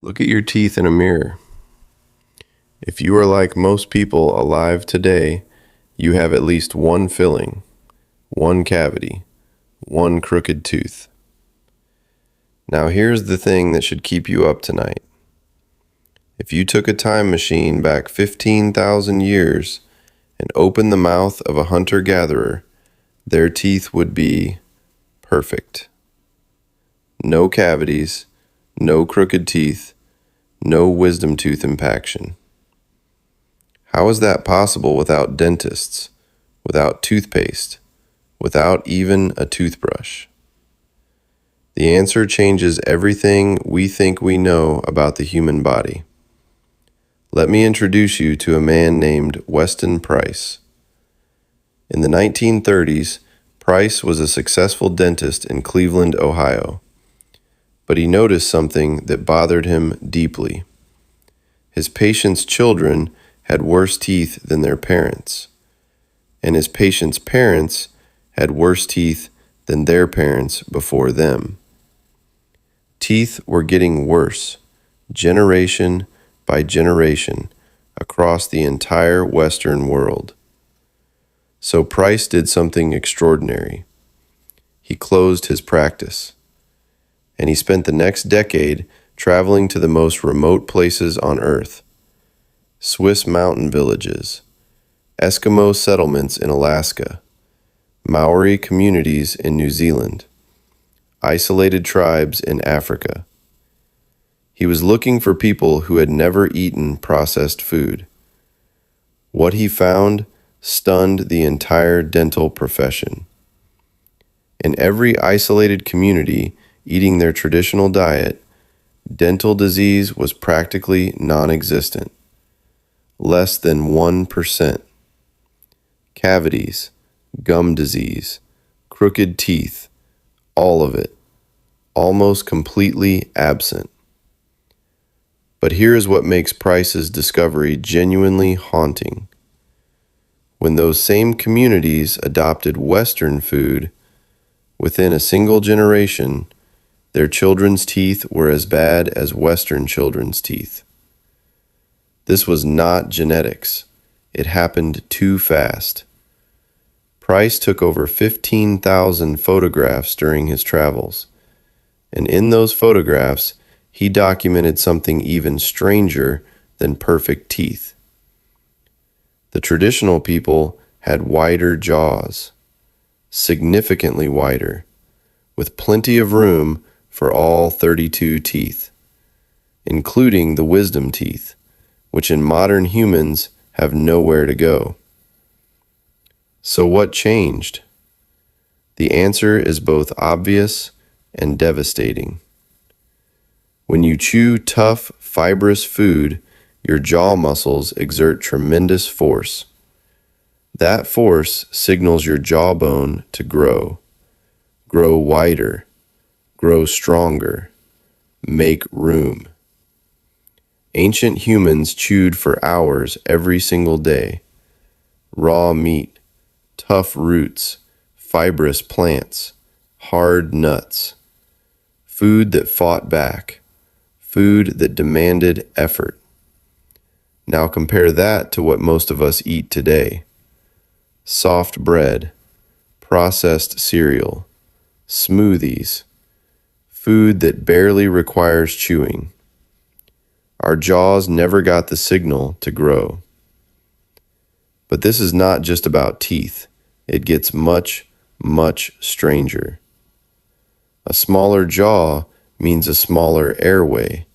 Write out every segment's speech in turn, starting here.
Look at your teeth in a mirror. If you are like most people alive today, you have at least one filling, one cavity, one crooked tooth. Now here's the thing that should keep you up tonight. If you took a time machine back 15,000 years and opened the mouth of a hunter-gatherer, their teeth would be perfect. No cavities, no crooked teeth, no wisdom tooth impaction. How is that possible without dentists, without toothpaste, without even a toothbrush? The answer changes everything we think we know about the human body. Let me introduce you to a man named Weston Price. In the 1930s, Price was a successful dentist in Cleveland, Ohio. But he noticed something that bothered him deeply. His patients' children had worse teeth than their parents, and his patients' parents had worse teeth than their parents before them. Teeth were getting worse, generation by generation, across the entire Western world. So Price did something extraordinary. He closed his practice, and he spent the next decade traveling to the most remote places on Earth: Swiss mountain villages, Eskimo settlements in Alaska, Maori communities in New Zealand, isolated tribes in Africa. He was looking for people who had never eaten processed food. What he found stunned the entire dental profession. In every isolated community eating their traditional diet, dental disease was practically non-existent. Less than 1%. Cavities, gum disease, crooked teeth, all of it, almost completely absent. But here is what makes Price's discovery genuinely haunting. When those same communities adopted Western food, within a single generation, their children's teeth were as bad as Western children's teeth. This was not genetics. It happened too fast. Price took over 15,000 photographs during his travels, and in those photographs, he documented something even stranger than perfect teeth. The traditional people had wider jaws, significantly wider, with plenty of room for all 32 teeth, including the wisdom teeth, which in modern humans have nowhere to go. So what changed? The answer is both obvious and devastating. When you chew tough, fibrous food, your jaw muscles exert tremendous force. That force signals your jawbone to grow wider, grow stronger, make room. Ancient humans chewed for hours every single day. Raw meat, tough roots, fibrous plants, hard nuts. Food that fought back. Food that demanded effort. Now compare that to what most of us eat today. Soft bread, processed cereal, smoothies, food that barely requires chewing. Our jaws never got the signal to grow. But this is not just about teeth. It gets much, much stranger. A smaller jaw means a smaller airway,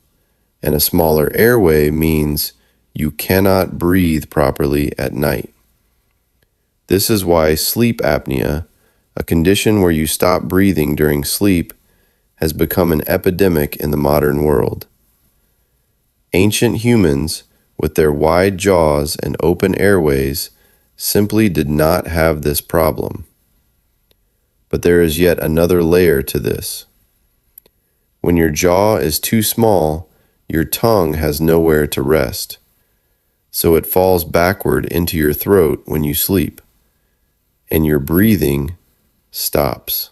and a smaller airway means you cannot breathe properly at night. This is why sleep apnea, a condition where you stop breathing during sleep, has become an epidemic in the modern world. Ancient humans, with their wide jaws and open airways, simply did not have this problem. But there is yet another layer to this. When your jaw is too small, your tongue has nowhere to rest, so it falls backward into your throat when you sleep, and your breathing stops.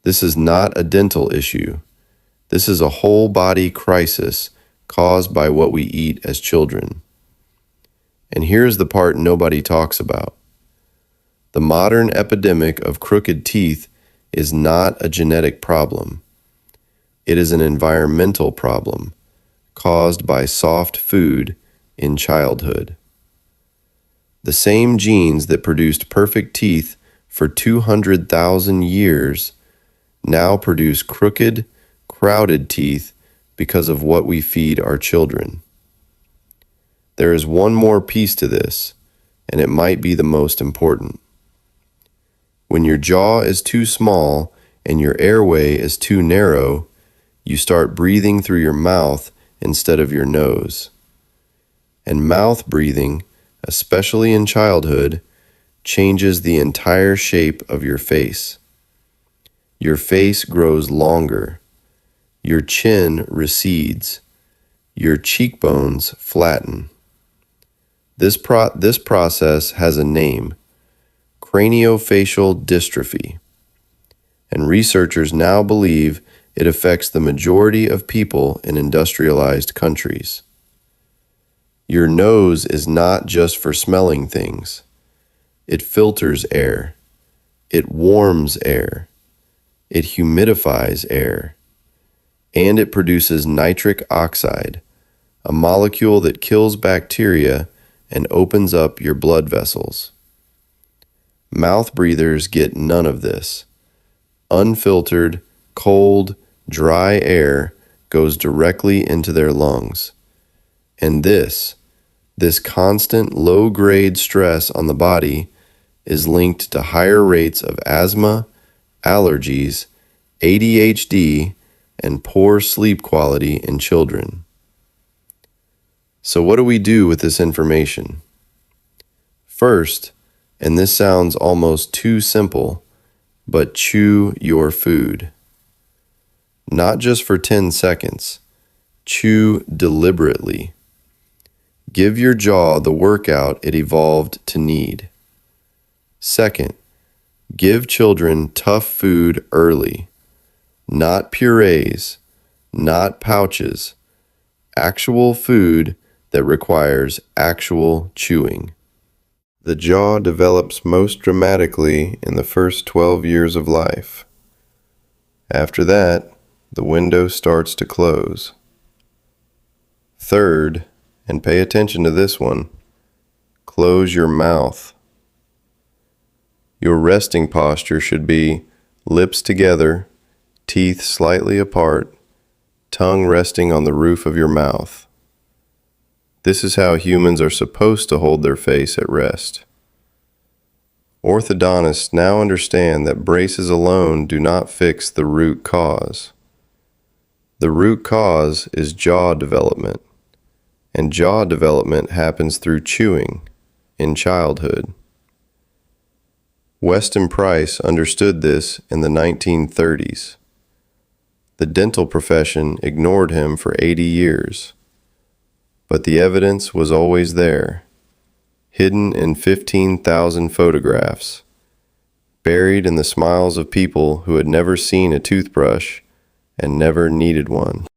This is not a dental issue. This is a whole body crisis caused by what we eat as children. And here's the part nobody talks about. The modern epidemic of crooked teeth is not a genetic problem. It is an environmental problem caused by soft food in childhood. The same genes that produced perfect teeth for 200,000 years now produce crooked, crowded teeth because of what we feed our children. There is one more piece to this, and it might be the most important. When your jaw is too small and your airway is too narrow, you start breathing through your mouth instead of your nose. And mouth breathing, especially in childhood, changes the entire shape of your face. Your face grows longer. Your chin recedes. Your cheekbones flatten. This process has a name: craniofacial dystrophy. And researchers now believe it affects the majority of people in industrialized countries. Your nose is not just for smelling things. It filters air. It warms air. It humidifies air. And it produces nitric oxide, a molecule that kills bacteria and opens up your blood vessels. Mouth breathers get none of this. Unfiltered, cold, dry air goes directly into their lungs. And this constant low-grade stress on the body is linked to higher rates of asthma, allergies, ADHD, and poor sleep quality in children. So what do we do with this information? First, and this sounds almost too simple, but chew your food. Not just for 10 seconds. Chew deliberately. Give your jaw the workout it evolved to need. Second, give children tough food early. Not purees, not pouches. Actual food that requires actual chewing. The jaw develops most dramatically in the first 12 years of life. After that, the window starts to close. Third, and pay attention to this one, close your mouth. Your resting posture should be lips together, teeth slightly apart, tongue resting on the roof of your mouth. This is how humans are supposed to hold their face at rest. Orthodontists now understand that braces alone do not fix the root cause. The root cause is jaw development, and jaw development happens through chewing in childhood. Weston Price understood this in the 1930s. The dental profession ignored him for 80 years, but the evidence was always there, hidden in 15,000 photographs, buried in the smiles of people who had never seen a toothbrush and never needed one.